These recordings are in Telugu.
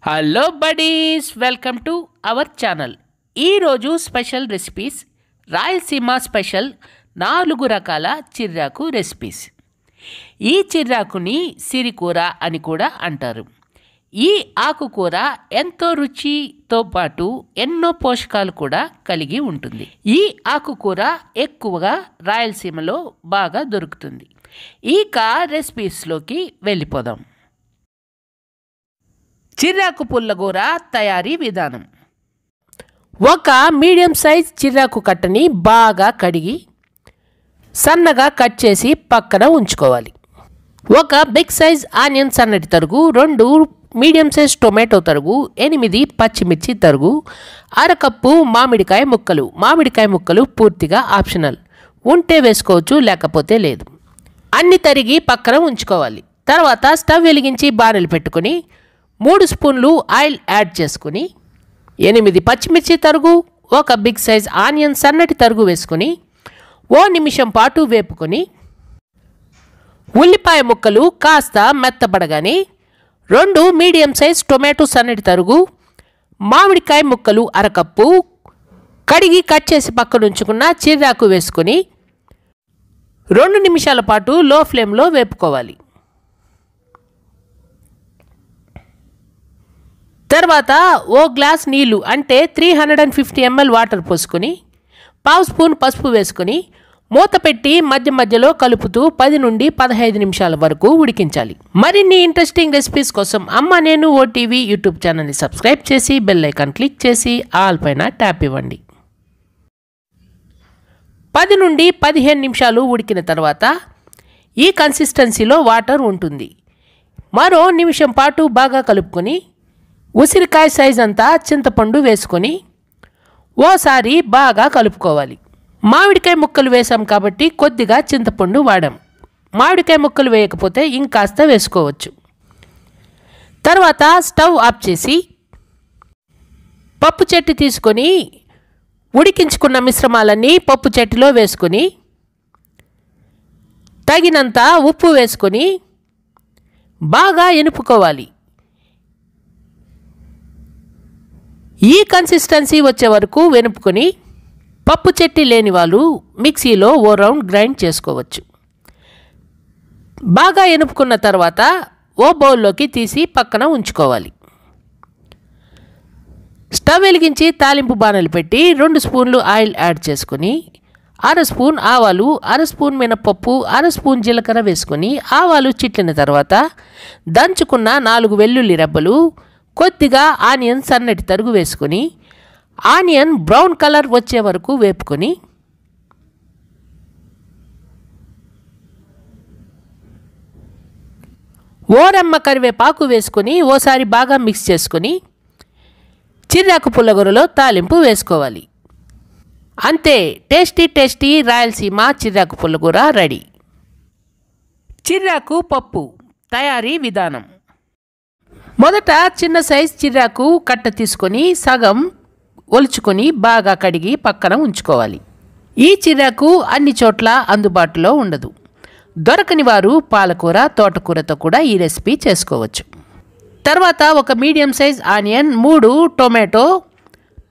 Hello buddies, welcome to our channel. ఈరోజు స్పెషల్ రెసిపీస్ రాయలసీమ స్పెషల్ 4 రకాల చిర్రాకు రెసిపీస్. ఈ చిర్రాకుని సిరికూర అని కూడా అంటారు. ఈ ఆకుకూర ఎంతో రుచితో పాటు ఎన్నో పోషకాలు కూడా కలిగి ఉంటుంది. ఈ ఆకుకూర ఎక్కువగా రాయలసీమలో బాగా దొరుకుతుంది. ఇక రెసిపీస్లోకి వెళ్ళిపోదాం. చిర్రాకు పుల్లగూర తయారీ విధానం. ఒక మీడియం సైజ్ చిర్రాకు కట్టని బాగా కడిగి సన్నగా కట్ చేసి పక్కన ఉంచుకోవాలి. ఒక బిగ్ సైజ్ ఆనియన్ సన్నటి తరుగు, 2 మీడియం సైజ్ టొమాటో తరుగు, 8 పచ్చిమిర్చి తరుగు, అరకప్పు మామిడికాయ ముక్కలు. మామిడికాయ ముక్కలు పూర్తిగా ఆప్షనల్, ఉంటే వేసుకోవచ్చు లేకపోతే లేదు. అన్ని తరిగి పక్కన ఉంచుకోవాలి. తర్వాత స్టవ్ వెలిగించి బాణలు పెట్టుకుని 3 స్పూన్లు ఆయిల్ యాడ్ చేసుకుని 8 పచ్చిమిర్చి తరుగు, ఒక బిగ్ సైజ్ ఆనియన్ సన్నటి తరుగు వేసుకుని 1 నిమిషం పాటు వేపుకొని ఉల్లిపాయ ముక్కలు కాస్త మెత్తబడగానే 2 మీడియం సైజ్ టొమాటో సన్నటి తరుగు, మామిడికాయ ముక్కలు అరకప్పు, కడిగి కట్ చేసి పక్కన ఉంచుకున్న చిర్రాకు వేసుకొని 2 నిమిషాల పాటు లో ఫ్లేమ్లో వేపుకోవాలి. తర్వాత ఓ గ్లాస్ నీళ్లు అంటే 350 ml వాటర్ పోసుకొని 1/2 స్పూన్ పసుపు వేసుకొని మూత పెట్టి మధ్య మధ్యలో కలుపుతూ 10 నుండి 15 నిమిషాల వరకు ఉడికించాలి. మరిన్ని ఇంట్రెస్టింగ్ రెసిపీస్ కోసం అమ్మ నేను ఓటీవీ యూట్యూబ్ ఛానల్ని సబ్స్క్రైబ్ చేసి బెల్ ఐకాన్ క్లిక్ చేసి ఆల్ పైన ట్యాప్ ఇవ్వండి. 10 నుండి 15 నిమిషాలు ఉడికిన తర్వాత ఈ కన్సిస్టెన్సీలో వాటర్ ఉంటుంది. మరో నిమిషం పాటు బాగా కలుపుకొని ఉసిరికాయ సైజ్ అంతా చింతపండు వేసుకొని ఓసారి బాగా కలుపుకోవాలి. మామిడికాయ ముక్కలు వేసాం కాబట్టి కొద్దిగా చింతపండు వాడాం. మామిడికాయ ముక్కలు వేయకపోతే ఇంకాస్త వేసుకోవచ్చు. తర్వాత స్టవ్ ఆఫ్ చేసి పప్పు చెట్టు తీసుకొని ఉడికించుకున్న మిశ్రమాలన్నీ పప్పు చెట్టులో వేసుకొని తగినంత ఉప్పు వేసుకొని బాగా ఎనుపుకోవాలి. ఈ కన్సిస్టెన్సీ వచ్చే వరకు వెనుపుకొని పప్పు చెట్టి లేని వాళ్ళు మిక్సీలో ఓ రౌండ్ గ్రైండ్ చేసుకోవచ్చు. బాగా ఎనుపుకున్న తర్వాత ఓ బౌల్లోకి తీసి పక్కన ఉంచుకోవాలి. స్టవ్ వెలిగించి తాలింపు బాణలు పెట్టి 2 స్పూన్లు ఆయిల్ యాడ్ చేసుకొని 1/2 స్పూన్ ఆవాలు, 1/2 స్పూన్ మినపప్పు, 1/2 స్పూన్ జీలకర్ర వేసుకొని ఆవాలు చిట్లిన తర్వాత దంచుకున్న 4 వెల్లుల్లి రెబ్బలు, కొద్దిగా ఆనియన్ సన్నటి తరుగు వేసుకొని ఆనియన్ బ్రౌన్ కలర్ వచ్చే వరకు వేపుకొని ఓరమ్మ కరివేపాకు వేసుకొని ఓసారి బాగా మిక్స్ చేసుకొని చిర్రాకు పుల్లగూరలో తాలింపు వేసుకోవాలి. అంతే, టేస్టీ రాయలసీమ చిర్రాకు పుల్లగూర రెడీ. చిర్రాకు పప్పు తయారీ విధానం. మొదట చిన్న సైజ్ చిర్రాకు కట్ట తీసుకొని సగం ఒలుచుకొని బాగా కడిగి పక్కన ఉంచుకోవాలి. ఈ చిర్రాకు అన్ని చోట్ల అందుబాటులో ఉండదు. దొరకని వారు పాలకూర, తోటకూరతో కూడా ఈ రెసిపీ చేసుకోవచ్చు. తర్వాత ఒక మీడియం సైజ్ ఆనియన్, 3 టొమాటో,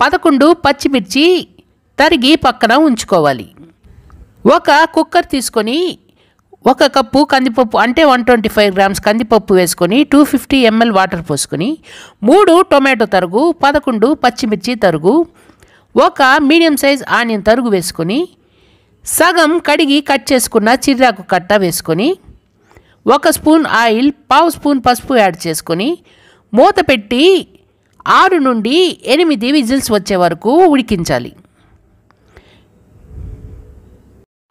11 పచ్చిమిర్చి తరిగి పక్కన ఉంచుకోవాలి. ఒక కుక్కర్ తీసుకొని 1 కప్పు కందిపప్పు అంటే 125 గ్రామ్స్ కందిపప్పు వేసుకొని 250 ml వాటర్ పోసుకొని 3 టొమాటో తరుగు, 11 పచ్చిమిర్చి తరుగు, 1 మీడియం సైజ్ ఆనియన్ తరుగు వేసుకొని సగం కడిగి కట్ చేసుకున్న చిర్రాకు కట్ట వేసుకొని 1 స్పూన్ ఆయిల్, 1/2 స్పూన్ పసుపు యాడ్ చేసుకొని మూత పెట్టి 6 నుండి 8 విజిల్స్ వచ్చే వరకు ఉడికించాలి.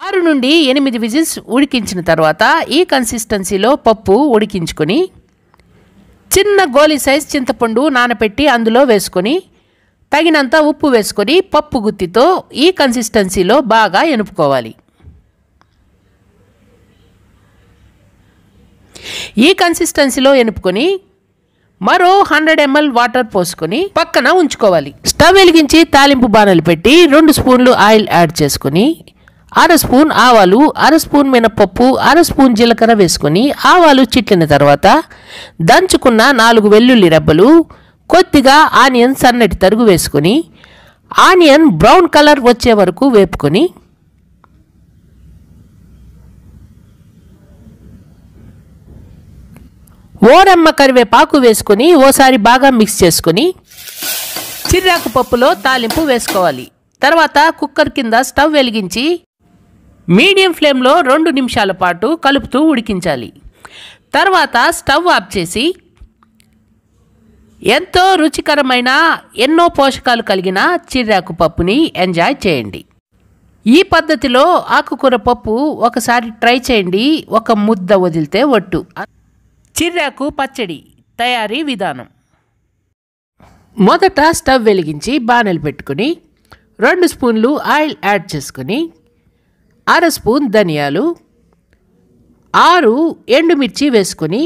6 నుండి 8 విజిల్స్ ఉడికించిన తర్వాత ఈ కన్సిస్టెన్సీలో పప్పు ఉడికించుకొని చిన్న గోలీ సైజ్ చింతపండు నానబెట్టి అందులో వేసుకొని తగినంత ఉప్పు వేసుకొని పప్పు గుత్తితో ఈ కన్సిస్టెన్సీలో బాగా ఎనుపుకోవాలి. ఈ కన్సిస్టెన్సీలో ఎనుపుకొని మరో 100 ml వాటర్ పోసుకొని పక్కన ఉంచుకోవాలి. స్టవ్ వెలిగించి తాలింపు బాణలు పెట్టి 2 స్పూన్లు ఆయిల్ యాడ్ చేసుకొని 1/2 స్పూన్ ఆవాలు, 1/2 స్పూన్ మినపప్పు, 1/2 స్పూన్ జీలకర్ర వేసుకొని ఆవాలు చిట్లిన తర్వాత దంచుకున్న 4 వెల్లుల్లి రెబ్బలు, కొద్దిగా ఆనియన్ సన్నటి తరుగు వేసుకొని ఆనియన్ బ్రౌన్ కలర్ వచ్చే వరకు వేపుకొని ఓరమ్మ కరివేపాకు వేసుకొని ఓసారి బాగా మిక్స్ చేసుకొని చిర్రాకు పప్పులో తాలింపు వేసుకోవాలి. తర్వాత కుక్కర్ కింద స్టవ్ వెలిగించి మీడియం ఫ్లేమ్లో 2 నిమిషాల పాటు కలుపుతూ ఉడికించాలి. తర్వాత స్టవ్ ఆఫ్ చేసి ఎంతో రుచికరమైన ఎన్నో పోషకాలు కలిగిన చిర్రాకు పప్పుని ఎంజాయ్ చేయండి. ఈ పద్ధతిలో ఆకుకూర పప్పు ఒకసారి ట్రై చేయండి. ఒక ముద్ద వదిలితే ఒట్టు. చిర్రాకు పచ్చడి తయారీ విధానం: మొదట స్టవ్ వెలిగించి బాణలు పెట్టుకుని 2 స్పూన్లు ఆయిల్ యాడ్ చేసుకుని 1/2 స్పూన్ ధనియాలు, 6 ఎండుమిర్చి వేసుకొని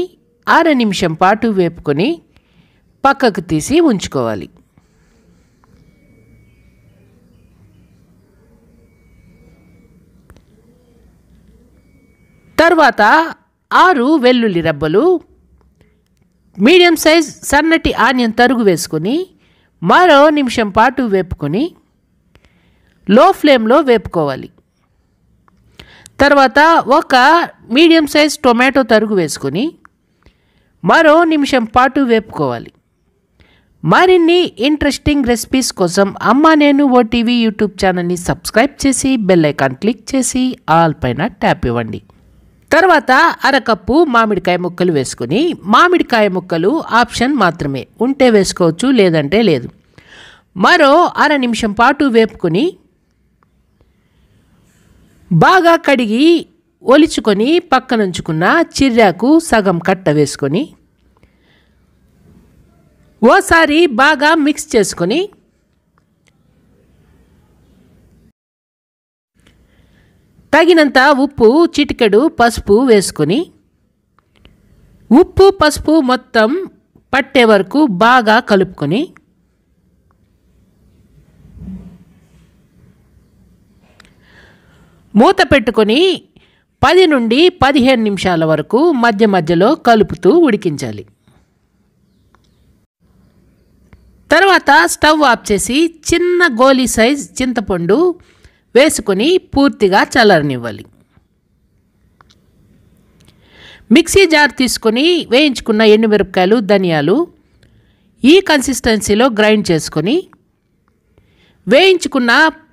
1/2 నిమిషం పాటు వేపుకొని పక్కకు తీసి ఉంచుకోవాలి. తర్వాత 6 వెల్లుల్లి రెబ్బలు, మీడియం సైజ్ సన్నటి ఆనియన్ తరుగు వేసుకొని మరో నిమిషం పాటు వేపుకొని లో ఫ్లేమ్లో వేపుకోవాలి. తర్వాత ఒక మీడియం సైజ్ టొమాటో తరుగు వేసుకొని మరో నిమిషం పాటు వేపుకోవాలి. మరిన్ని ఇంట్రెస్టింగ్ రెసిపీస్ కోసం అమ్మా నేను ఓటీవీ యూట్యూబ్ ఛానల్ని సబ్స్క్రైబ్ చేసి బెల్ ఐకాన్ క్లిక్ చేసి ఆల్ పైన ట్యాప్ ఇవ్వండి. తర్వాత 1/2 కప్పు మామిడికాయ ముక్కలు వేసుకొని, మామిడికాయ ముక్కలు ఆప్షన్ మాత్రమే, ఉంటే వేసుకోవచ్చు లేదంటే లేదు. మరో 1/2 నిమిషం పాటు వేపుకొని బాగా కడిగి ఒలుచుకొని పక్కనుంచుకున్న చిర్రాకు సగం కట్ట వేసుకొని ఓసారి బాగా మిక్స్ చేసుకొని తగినంత ఉప్పు, చిటికెడు పసుపు వేసుకొని ఉప్పు పసుపు మొత్తం పట్టే వరకు బాగా కలుపుకొని మూత పెట్టుకొని 10 నుండి 15 నిమిషాల వరకు మధ్య మధ్యలో కలుపుతూ ఉడికించాలి. తర్వాత స్టవ్ ఆఫ్ చేసి చిన్న గోలీ సైజ్ చింతపండు వేసుకొని పూర్తిగా చల్లారనివ్వాలి. మిక్సీ జార్ తీసుకొని వేయించుకున్న ఎండుమిరపకాయలు, ధనియాలు ఈ కన్సిస్టెన్సీలో గ్రైండ్ చేసుకొని వేయించుకున్న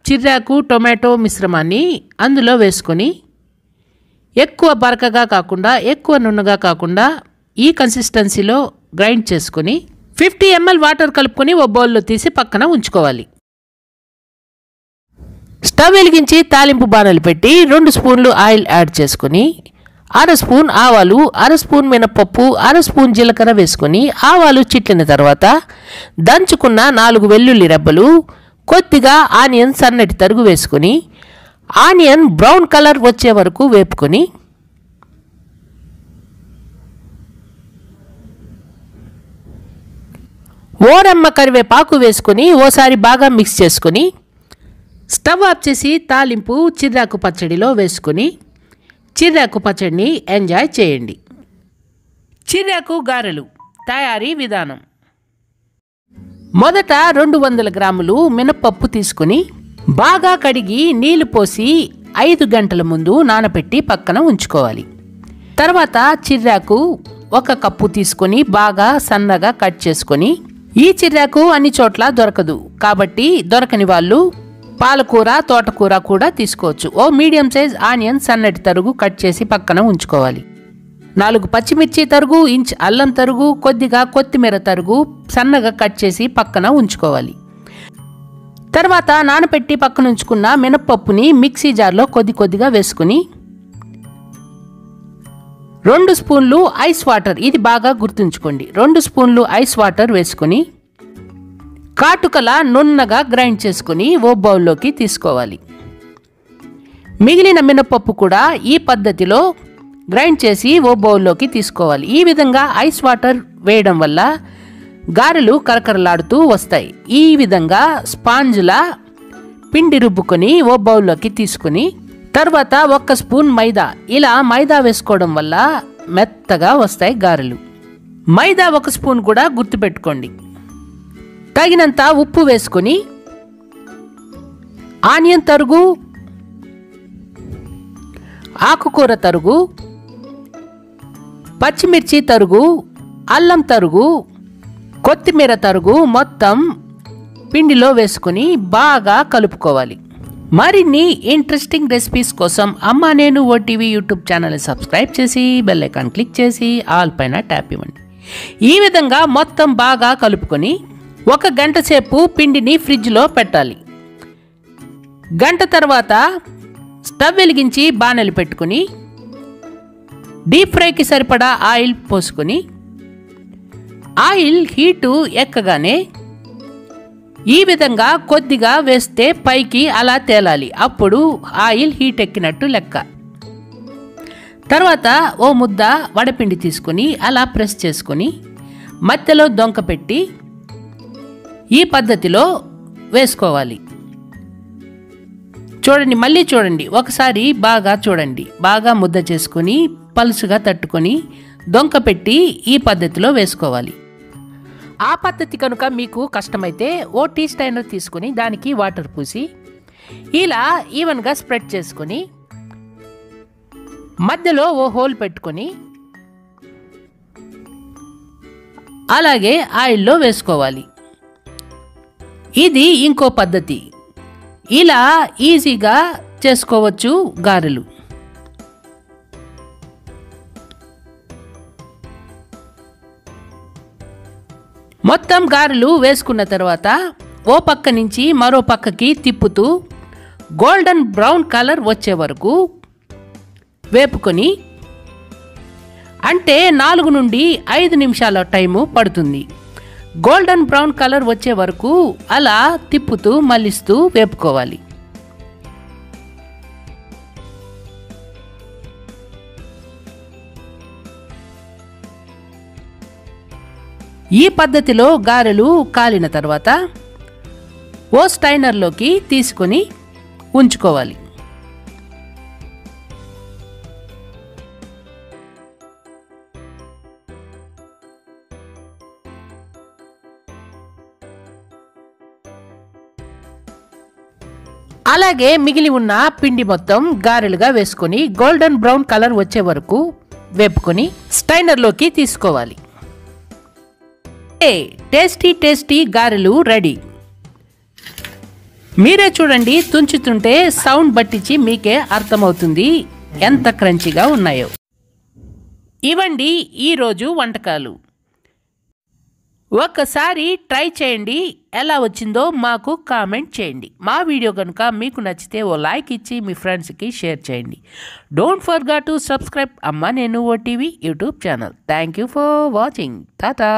చిర్రాకు టొమాటో మిశ్రమాన్ని అందులో వేసుకొని ఎక్కువ బరకగా కాకుండా ఎక్కువ నున్నగా కాకుండా ఈ కన్సిస్టెన్సీలో గ్రైండ్ చేసుకొని 50 ml వాటర్ కలుపుకొని ఓ బౌల్లో తీసి పక్కన ఉంచుకోవాలి. స్టవ్ వెలిగించి తాలింపు బాణలు పెట్టి 2 స్పూన్లు ఆయిల్ యాడ్ చేసుకొని 1/2 స్పూన్ ఆవాలు, 1/2 స్పూన్ మినపప్పు, 1/2 స్పూన్ జీలకర్ర వేసుకొని ఆవాలు చిట్లిన తర్వాత దంచుకున్న 4 వెల్లుల్లి రెబ్బలు, కొద్దిగా ఆనియన్ సన్నటి తరుగు వేసుకొని ఆనియన్ బ్రౌన్ కలర్ వచ్చే వరకు వేపుకొని ఓరమ్మ కరివేపాకు వేసుకొని ఓసారి బాగా మిక్స్ చేసుకొని స్టవ్ ఆఫ్ చేసి తాలింపు చిర్రాకు పచ్చడిలో వేసుకొని చిర్రాకు పచ్చడిని ఎంజాయ్ చేయండి. చిర్రాకు గారెలు తయారీ విధానం: మొదట 200 గ్రాములు మినపప్పు తీసుకుని బాగా కడిగి నీళ్లు పోసి 5 గంటల ముందు నానబెట్టి పక్కన ఉంచుకోవాలి. తర్వాత చిర్రాకు 1 కప్పు తీసుకొని బాగా సన్నగా కట్ చేసుకొని, ఈ చిర్రాకు అన్ని చోట్ల దొరకదు కాబట్టి దొరకని వాళ్ళు పాలకూర, తోటకూర కూడా తీసుకోవచ్చు. ఓ మీడియం సైజ్ ఆనియన్ సన్నటి తరుగు కట్ చేసి పక్కన ఉంచుకోవాలి. 4 పచ్చిమిర్చి తరుగు, ఇంచ్ అల్లం తరుగు, కొద్దిగా కొత్తిమీర తరుగు సన్నగా కట్ చేసి పక్కన ఉంచుకోవాలి. తర్వాత నానబెట్టి పక్కన ఉంచుకున్న మినపప్పుని మిక్సీ జార్లో కొద్దిగా వేసుకుని 2 స్పూన్లు ఐస్ వాటర్, ఇది బాగా గుర్తుంచుకోండి, 2 స్పూన్లు ఐస్ వాటర్ వేసుకొని కాటుకలా నున్నగా గ్రైండ్ చేసుకుని ఓ బౌల్లోకి తీసుకోవాలి. మిగిలిన మినపప్పు కూడా ఈ పద్ధతిలో గ్రైండ్ చేసి ఓ బౌల్లోకి తీసుకోవాలి. ఈ విధంగా ఐస్ వాటర్ వేయడం వల్ల గారెలు కరకరలాడుతూ వస్తాయి. ఈ విధంగా స్పాంజ్లా పిండి రుబ్బుకొని ఓ బౌల్లోకి తీసుకుని తర్వాత 1 స్పూన్ మైదా, ఇలా మైదా వేసుకోవడం వల్ల మెత్తగా వస్తాయి గారెలు. మైదా 1 స్పూన్ కూడా గుర్తుపెట్టుకోండి. తగినంత ఉప్పు వేసుకొని ఆనియన్ తరుగు, ఆకుకూర తరుగు, పచ్చిమిర్చి తరుగు, అల్లం తరుగు, కొత్తిమీర తరుగు మొత్తం పిండిలో వేసుకొని బాగా కలుపుకోవాలి. మరిన్ని ఇంట్రెస్టింగ్ రెసిపీస్ కోసం అమ్మ నేను ఓటీవీ యూట్యూబ్ ఛానల్ని సబ్స్క్రైబ్ చేసి బెల్ ఐకాన్ క్లిక్ చేసి ఆల్ పైన ట్యాప్ ఇవ్వండి. ఈ విధంగా మొత్తం బాగా కలుపుకొని 1 గంట సేపు పిండిని ఫ్రిడ్జ్లో పెట్టాలి. గంట తర్వాత స్టవ్ వెలిగించి బాణలి పెట్టుకుని డీప్ ఫ్రైకి సరిపడా ఆయిల్ పోసుకొని ఆయిల్ హీటు ఎక్కగానే ఈ విధంగా కొద్దిగా వేస్తే పైకి అలా తేలాలి. అప్పుడు ఆయిల్ హీట్ ఎక్కినట్టు లెక్క. తర్వాత ఓ ముద్ద వడపిండి తీసుకొని అలా ప్రెస్ చేసుకొని మధ్యలో డొంక పెట్టి ఈ పద్ధతిలో వేసుకోవాలి. చూడండి, మళ్ళీ చూడండి, ఒకసారి బాగా చూడండి. బాగా ముద్ద చేసుకొని పలుసుగా తట్టుకొని డొంక పెట్టి ఈ పద్ధతిలో వేసుకోవాలి. ఆ పద్ధతి కనుక మీకు కష్టమైతే ఓ టీ స్టైనర్ తీసుకొని దానికి వాటర్ పూసి ఇలా ఈవెన్గా స్ప్రెడ్ చేసుకొని మధ్యలో ఓ హోల్ పెట్టుకొని అలాగే ఆయిల్లో వేసుకోవాలి. ఇది ఇంకో పద్ధతి. ఇలా ఈజీగా చేసుకోవచ్చు గారెలు. మొత్తం గారెలు వేసుకున్న తర్వాత ఓ పక్క నుంచి మరో పక్కకి తిప్పుతూ గోల్డెన్ బ్రౌన్ కలర్ వచ్చే వరకు వేపుకొని, అంటే 4 నుండి 5 నిమిషాల టైము పడుతుంది. గోల్డెన్ బ్రౌన్ కలర్ వచ్చే వరకు అలా తిప్పుతూ మళ్ళిస్తూ వేపుకోవాలి. ఈ పద్ధతిలో గారెలు కాలిన తర్వాత ఓ స్టైనర్లోకి తీసుకొని ఉంచుకోవాలి. అలాగే మిగిలి ఉన్న పిండి మొత్తం గారెలుగా వేసుకొని గోల్డెన్ బ్రౌన్ కలర్ వచ్చే వరకు వేపుకొని స్టైనర్లోకి తీసుకోవాలి. టేస్టీ టేస్టీ గారెలు రెడీ. మీరే చూడండి, తుంచుతుంటే సౌండ్ బట్టించి మీకే అర్థమవుతుంది ఎంత క్రంచిగా ఉన్నాయో. ఇవండి ఈరోజు వంటకాలు. ఒక్కసారి ట్రై చేయండి, ఎలా వచ్చిందో మాకు కామెంట్ చేయండి. మా వీడియో కనుక మీకు నచ్చితే ఓ లైక్ ఇచ్చి మీ ఫ్రెండ్స్కి షేర్ చేయండి. డోంట్ ఫర్గెట్ టు సబ్స్క్రైబ్ అమ్మ నేను OTV YouTube channel. Thank you for watching. Tata.